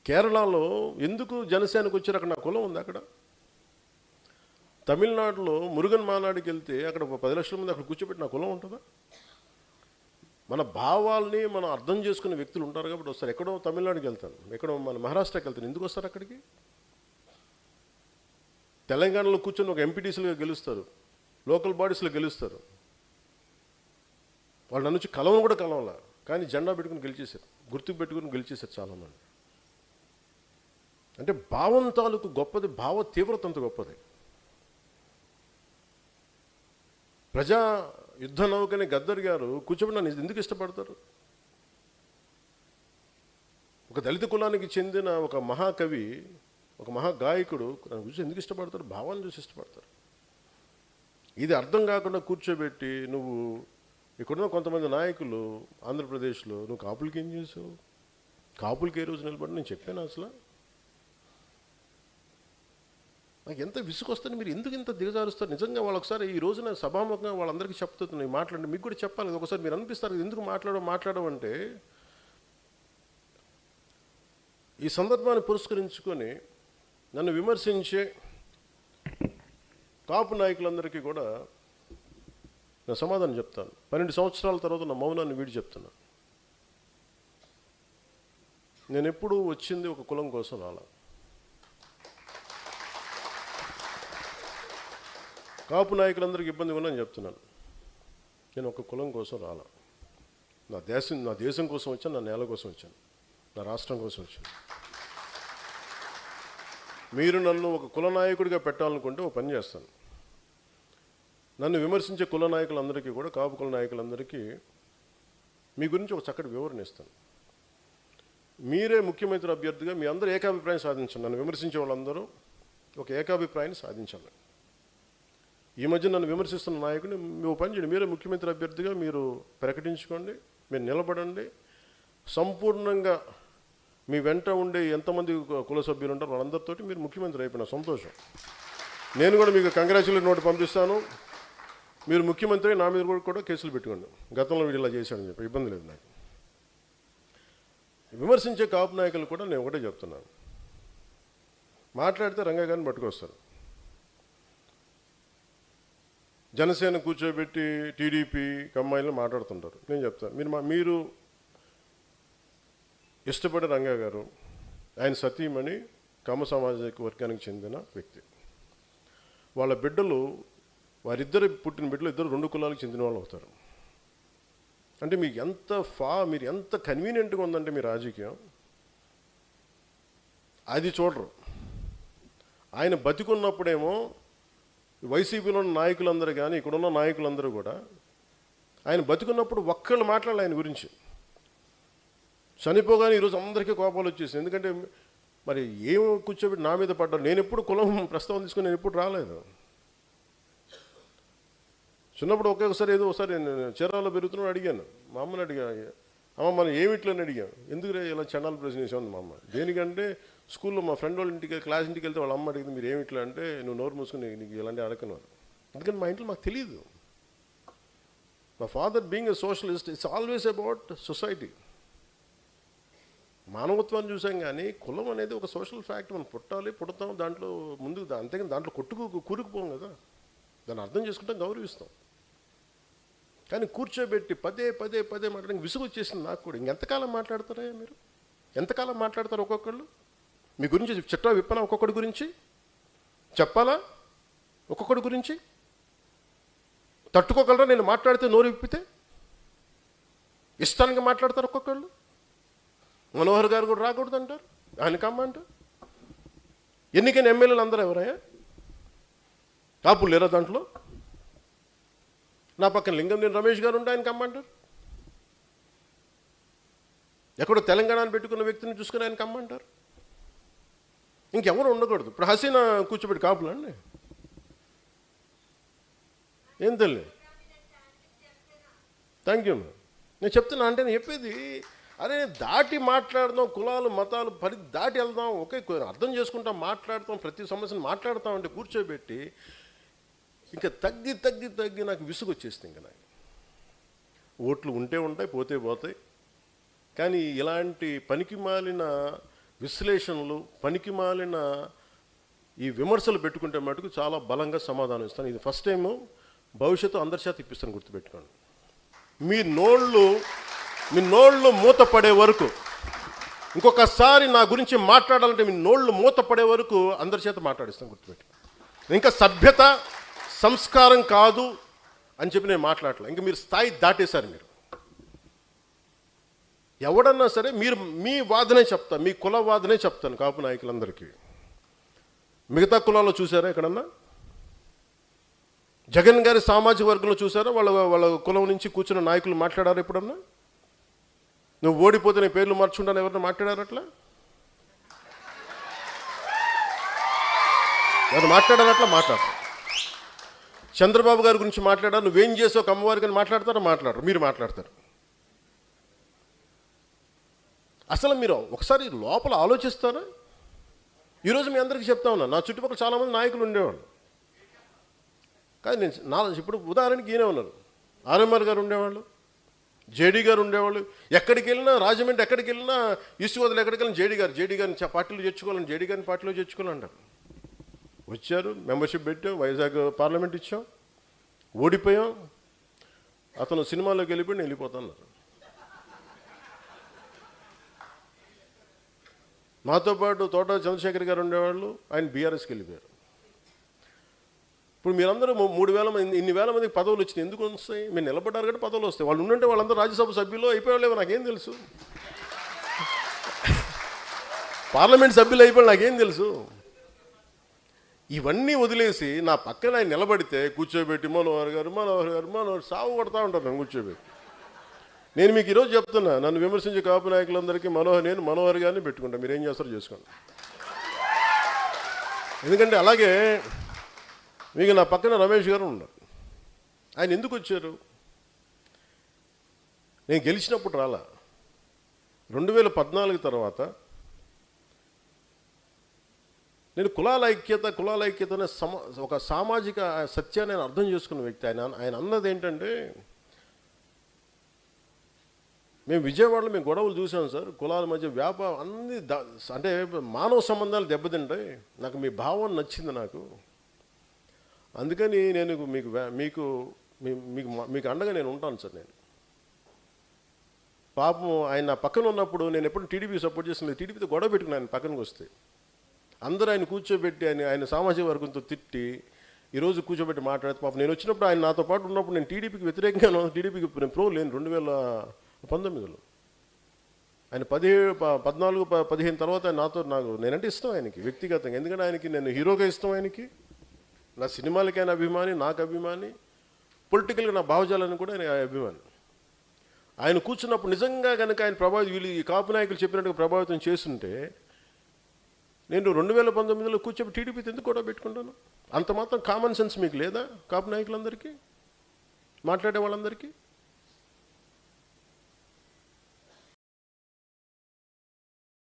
కేరళలో ఎందుకు జనసేనకు వచ్చారు? అక్కడ నా కులం ఉంది. అక్కడ తమిళనాడులో మురుగన్ మానాడికి వెళ్తే అక్కడ 10 లక్షల మంది అక్కడ కూర్చోబెట్టి నా కులం ఉంటుందా? మన భావాల్ని మనం అర్థం చేసుకునే వ్యక్తులు ఉంటారు కాబట్టి వస్తారు. ఎక్కడో తమిళనాడుకి వెళ్తాను, ఎక్కడో మన మహారాష్ట్రకి వెళ్తాను, ఎందుకు వస్తారు అక్కడికి? తెలంగాణలో కూర్చొని ఒక ఎంపీటీసీలుగా గెలుస్తారు, లోకల్ బాడీస్లో గెలుస్తారు. వాళ్ళు నన్ను వచ్చి కలవను కూడా కలవాల, కానీ జెండా పెట్టుకుని గెలిచేశారు, గుర్తుకు పెట్టుకుని గెలిచేశారు చాలామంది. అంటే భావం తాలూకు గొప్పది, భావ తీవ్రత అంత గొప్పది. ప్రజా యుద్ధ నౌకని గద్దర్ గారు కూర్చోబెట్టి నన్ను ఎందుకు ఇష్టపడతారు? ఒక దళిత కులానికి చెందిన ఒక మహాకవి, ఒక మహాగాయకుడు నన్ను చూసి ఎందుకు ఇష్టపడతారు? భావాన్ని చూసి ఇష్టపడతారు. ఇది అర్థం కాకుండా కూర్చోబెట్టి నువ్వు ఇక్కడున్న కొంతమంది నాయకులు ఆంధ్రప్రదేశ్లో నువ్వు కాపులకి ఏం చేసావు, కాపులకి ఏ రోజు నిలబడి నేను చెప్పాను అసలు? నాకు ఎంత విసుకొస్తుంది. మీరు ఎందుకు ఇంత దిగజారుస్తారు? నిజంగా వాళ్ళు ఒకసారి ఈ రోజున సభాముఖంగా వాళ్ళందరికీ చెప్తున్నాయి, మాట్లాడండి. మీకు కూడా చెప్పాలి. ఒకసారి మీరు అనిపిస్తారు ఎందుకు మాట్లాడమంటే, ఈ సందర్భాన్ని పురస్కరించుకొని నన్ను విమర్శించే కాపు నాయకులందరికీ కూడా నేను సమాధానం చెప్తాను. 12 సంవత్సరాల తర్వాత నా మౌనాన్ని వీడి చెప్తున్నా. నేను ఎప్పుడూ వచ్చింది ఒక కులం కోసం రాలా. కాపు నాయకులందరికీ ఇబ్బంది ఉందని చెప్తున్నాను. నేను ఒక కులం కోసం రాలా. నా దేశం కోసం వచ్చాను, నా నేల కోసం వచ్చాను, నా రాష్ట్రం కోసం వచ్చాను. మీరు నన్ను ఒక కుల నాయకుడిగా పెట్టాలనుకుంటే ఒక పని చేస్తాను. నన్ను విమర్శించే కుల నాయకులందరికీ కూడా, కాపు కుల నాయకులందరికీ మీ గురించి ఒక చక్కటి వివరణ ఇస్తాను. మీరే ముఖ్యమంత్రి అభ్యర్థిగా మీ అందరూ ఏకాభిప్రాయం సాధించండి. నన్ను విమర్శించే వాళ్ళందరూ ఒక ఏకాభిప్రాయాన్ని సాధించాలి. ఈ మధ్య నన్ను విమర్శిస్తున్న నాయకుడిని మీరు పని చేయండి, మీరే ముఖ్యమంత్రి అభ్యర్థిగా మీరు ప్రకటించుకోండి, మీరు నిలబడండి. సంపూర్ణంగా మీ వెంట ఉండే ఎంతమంది కుల సభ్యులు ఉంటారో వాళ్ళందరితోటి మీరు ముఖ్యమంత్రి అయిపోయిన సంతోషం. నేను కూడా మీకు కంగ్రాచులేట్ నోట్ పంపిస్తాను. మీరు ముఖ్యమంత్రి, నా మీద కూడా కేసులు పెట్టుకోండి, గతంలో వీడు ఇలా చేశాడని చెప్పి. ఇబ్బంది లేదు నాకు. విమర్శించే కాపు నాయకులు కూడా నేను ఒకటే చెప్తున్నాను, మాట్లాడితే రంగయ్య గారిని పట్టుకొస్తారు. జనసేన కూర్చోబెట్టి టీడీపీ కమ్మాయిలు మాట్లాడుతుంటారు. నేను చెప్తాను, మీరు ఇష్టపడే రంగయ్య గారు, ఆయన సతీమణి కమ్మ సామాజిక వర్గానికి చెందిన వ్యక్తి. వాళ్ళ బిడ్డలు, వారిద్దరు పుట్టిన బిడ్డలు ఇద్దరు 2 కులాలకు చెందిన వాళ్ళు అవుతారు. అంటే మీకు మీరు ఎంత కన్వీనియంట్గా ఉందంటే మీ రాజకీయం, అది చూడరు. ఆయన బతికున్నప్పుడేమో వైసీపీలో ఉన్న నాయకులందరూ కానీ ఇక్కడున్న నాయకులందరూ కూడా ఆయన బతికున్నప్పుడు ఒక్కళ్ళు మాట్లాడాలి ఆయన గురించి. చనిపోగానే ఈరోజు అందరికీ కోపాలు వచ్చేసింది. ఎందుకంటే మరి ఏం కూర్చోబెట్టి నా మీద పడ్డారు. నేను ఎప్పుడు కులం ప్రస్తావన తీసుకుని నేను ఎప్పుడు రాలేదు. చిన్నప్పుడు ఒకేసారి ఒకసారి నేను చీరాల్లో పెరుగుతున్నాడు, అడిగాను మా అమ్మని, అమ్మ మనం ఏమిట్లని అడిగాను. ఎందుకు ఇలా చండాల ప్రశ్న చేసాను మా అమ్మ. దేనికంటే స్కూల్లో మా ఫ్రెండ్ వాళ్ళ ఇంటికి క్లాస్ ఇంటికి వెళ్తే వాళ్ళ అమ్మ అడిగింది, మీరు ఏమిట్లా అంటే, నువ్వు నోరు మూసుకుని నీకు ఇలాంటి అడగను. ఎందుకంటే మా ఇంట్లో మాకు తెలియదు. మా father being a socialist, it's always about society, మానవత్వాన్ని చూసాం. కానీ కులం అనేది ఒక సోషల్ ఫ్యాక్ట్. మనం పుడతాం దాంట్లో ముందుకు, అంతేగాని దాంట్లో కూరుకుపోం కదా. దాన్ని అర్థం చేసుకుంటాం, గౌరవిస్తాం. కానీ కూర్చోబెట్టి పదే మాట్లాడడానికి విసుగు వచ్చేసింది నాకు కూడా. ఇంకెంతకాలం మాట్లాడతారా మీరు? ఎంతకాలం మాట్లాడతారు? ఒక్కొక్కళ్ళు మీ గురించి చిట్టా విప్పనా? ఒక్కొక్కడి గురించి చెప్పాలా? ఒక్కొక్కడి గురించి తట్టుకోగలరా? నేను మాట్లాడితే నోరు విప్పితే ఇష్టానికి మాట్లాడతారు ఒక్కొక్కళ్ళు. మనోహర్ గారు కూడా రాకూడదు అంటారు, ఆయన కమ్మంటారు. ఎన్నికైన ఎమ్మెల్యేలు అందరూ ఎవరయ్యా? కాపులు లేరా దాంట్లో? నా పక్కన లింగంనేని రమేష్ గారు ఉంటే ఆయన కమ్మంటారు. ఎక్కడో తెలంగాణను పెట్టుకున్న వ్యక్తిని చూసుకుని ఆయన కమ్మంటారు. ఇంకెవరు ఉండకూడదు. ఇప్పుడు హసీనా కూర్చోబెట్టి కాపులు అండి, ఏం తెలియదు. Thank you. నేను చెప్తున్నా అంటే నేను చెప్పేది, అరే దాటి మాట్లాడదాం, కులాలు మతాలు దాటి వెళ్దాం, ఒకే అర్థం చేసుకుంటాం, మాట్లాడతాం, ప్రతి సమస్యను మాట్లాడతాం. అంటే కూర్చోబెట్టి ఇంకా తగ్గి నాకు విసుగు వచ్చేస్తుంది. ఇంకా నాకు ఓట్లు ఉంటే ఉంటాయి, పోతే పోతాయి. కానీ ఇలాంటి పనికి మాలిన విశ్లేషణలు, పనికిమాలిన ఈ విమర్శలు పెట్టుకుంటే మటుకు చాలా బలంగా సమాధానం ఇస్తాను. ఇది ఫస్ట్ టైము, భవిష్యత్తు అందరి చేత ఇప్పిస్తాను, గుర్తుపెట్టుకోండి. మీ నోళ్ళు మూతపడే వరకు, ఇంకొకసారి నా గురించి మాట్లాడాలంటే మీ నోళ్ళు మూతపడే వరకు అందరి చేత మాట్లాడిస్తాను, గుర్తుపెట్టుకోండి. ఇంకా సభ్యత సంస్కారం కాదు అని చెప్పి నేను మాట్లాడలే. ఇంకా మీరు స్థాయి దాటేశారు. మీరు ఎవడన్నా సరే మీరు మీ వాదనే చెప్తాను, మీ కుల వాదనే చెప్తాను కాపు నాయకులందరికీ. మిగతా కులాల్లో చూసారా ఎక్కడన్నా? జగన్ గారి సామాజిక వర్గంలో చూసారా వాళ్ళ కులం నుంచి కూర్చున్న నాయకులు మాట్లాడారు ఎప్పుడన్నా? నువ్వు ఓడిపోతే నీ పేర్లు మార్చుకుంటాను ఎవరన్నా మాట్లాడారు అట్లా? ఎవరు మాట్లాడారు అట్లా? మాట్లాడతారు. చంద్రబాబు గారి గురించి మాట్లాడారు, నువ్వేం చేసావు అమ్మవారికి అని మాట్లాడతారో మాట్లాడరు, మీరు మాట్లాడతారు. అసలు మీరు ఒకసారి లోపల ఆలోచిస్తారా? ఈరోజు మీ అందరికీ చెప్తా ఉన్నా, నా చుట్టుపక్కల చాలామంది నాయకులు ఉండేవాళ్ళు. కానీ నేను ఇప్పుడు ఉదాహరణకి ఈయనే ఉన్నారు, ఆర్ఎంఆర్ గారు ఉండేవాళ్ళు, జేడీ గారు ఉండేవాళ్ళు. ఎక్కడికి వెళ్ళినా, రాజమండ్రి ఎక్కడికి వెళ్ళినా, ఈస్ట్ గోదావరి ఎక్కడికి వెళ్ళినా జేడీ గారిని పార్టీలో చేర్చుకోవాలని, జేడీ గారిని పార్టీలో చేర్చుకోవాలంటారు. వచ్చారు, మెంబర్షిప్ పెట్టాం, వైజాగ్ పార్లమెంట్ ఇచ్చాం, ఓడిపోయాం. అతను సినిమాలోకి వెళ్ళిపోయి నేను వెళ్ళిపోతాను. మాతో పాటు తోట చంద్రశేఖర్ గారు ఉండేవాళ్ళు, ఆయన బీఆర్ఎస్కి వెళ్ళిపోయారు. ఇప్పుడు మీరందరూ 3,000 మంది, ఇన్ని వేల మందికి పదవులు వచ్చినాయి. ఎందుకు వస్తాయి? మీరు నిలబడ్డారు కాబట్టి పదవులు వస్తాయి. వాళ్ళు ఉండుంటే వాళ్ళందరూ రాజ్యసభ సభ్యులు అయిపోయాలేమో నాకేం తెలుసు, పార్లమెంట్ సభ్యులు అయిపోయి నాకేం తెలుసు. ఇవన్నీ వదిలేసి నా పక్కన ఆయన నిలబడితే కూర్చోబెట్టి మనోహర్ గారు సాగు కొడతా ఉంటారు నన్ను కూర్చోబెట్టి. నేను మీకు ఈరోజు చెప్తున్నా, నన్ను విమర్శించే కాపు నాయకులందరికీ నేను మనోహర్ గారిని పెట్టుకుంటా, మీరు ఏం చేస్తారో చేసుకోండి. ఎందుకంటే అలాగే మీకు నా పక్కన రమేష్ గారు ఉన్నారు. ఆయన ఎందుకు వచ్చారు? నేను గెలిచినప్పుడు రాలా. 2014 తర్వాత నేను కులాల ఐక్యత అనే ఒక సామాజిక సత్యాన్ని నేను అర్థం చేసుకున్న వ్యక్తి. ఆయన అన్నది ఏంటంటే, మేము విజయవాడలో మేము గొడవలు చూసాం సార్, కులాల మధ్య వ్యాపారం అన్ని అంటే మానవ సంబంధాలు దెబ్బతింటాయి. నాకు మీ భావం నచ్చింది నాకు, అందుకని నేను మీకు అండగా నేను ఉంటాను సార్. నేను పాపం ఆయన నా పక్కన ఉన్నప్పుడు నేను ఎప్పుడు టీడీపీ సపోర్ట్ చేసిన, టీడీపీతో గొడవ పెట్టుకుని ఆయన పక్కనకి వస్తే అందరూ ఆయన కూర్చోబెట్టి ఆయన సామాజిక వర్గంతో తిట్టి ఈరోజు కూర్చోబెట్టి మాట్లాడితే, పాపం నేను వచ్చినప్పుడు ఆయన నాతో పాటు ఉన్నప్పుడు నేను టీడీపీకి వ్యతిరేకంగా, టీడీపీకి నేను ప్రో లేను. 2019లో ఆయన 14-15 తర్వాత నేనంటే ఇష్టం ఆయనకి వ్యక్తిగతంగా. ఎందుకంటే ఆయనకి నేను హీరోగా ఇష్టం, ఆయనకి నా సినిమాలకి ఆయన అభిమాని, నాకు అభిమాని, పొలిటికల్గా నా భావజాలని కూడా ఆయన అభిమాని. ఆయన కూర్చున్నప్పుడు నిజంగా కనుక ఆయన వీళ్ళు ఈ కాపు నాయకులు చెప్పినట్టుగా ప్రభావితం చేస్తుంటే నేను 2019లో కూర్చోబెట్టి టీడీపీతో ఎందుకు కూడా పెట్టుకుంటాను? అంత మాత్రం కామన్ సెన్స్ మీకు లేదా కాపు నాయకులందరికీ, మాట్లాడే వాళ్ళందరికీ?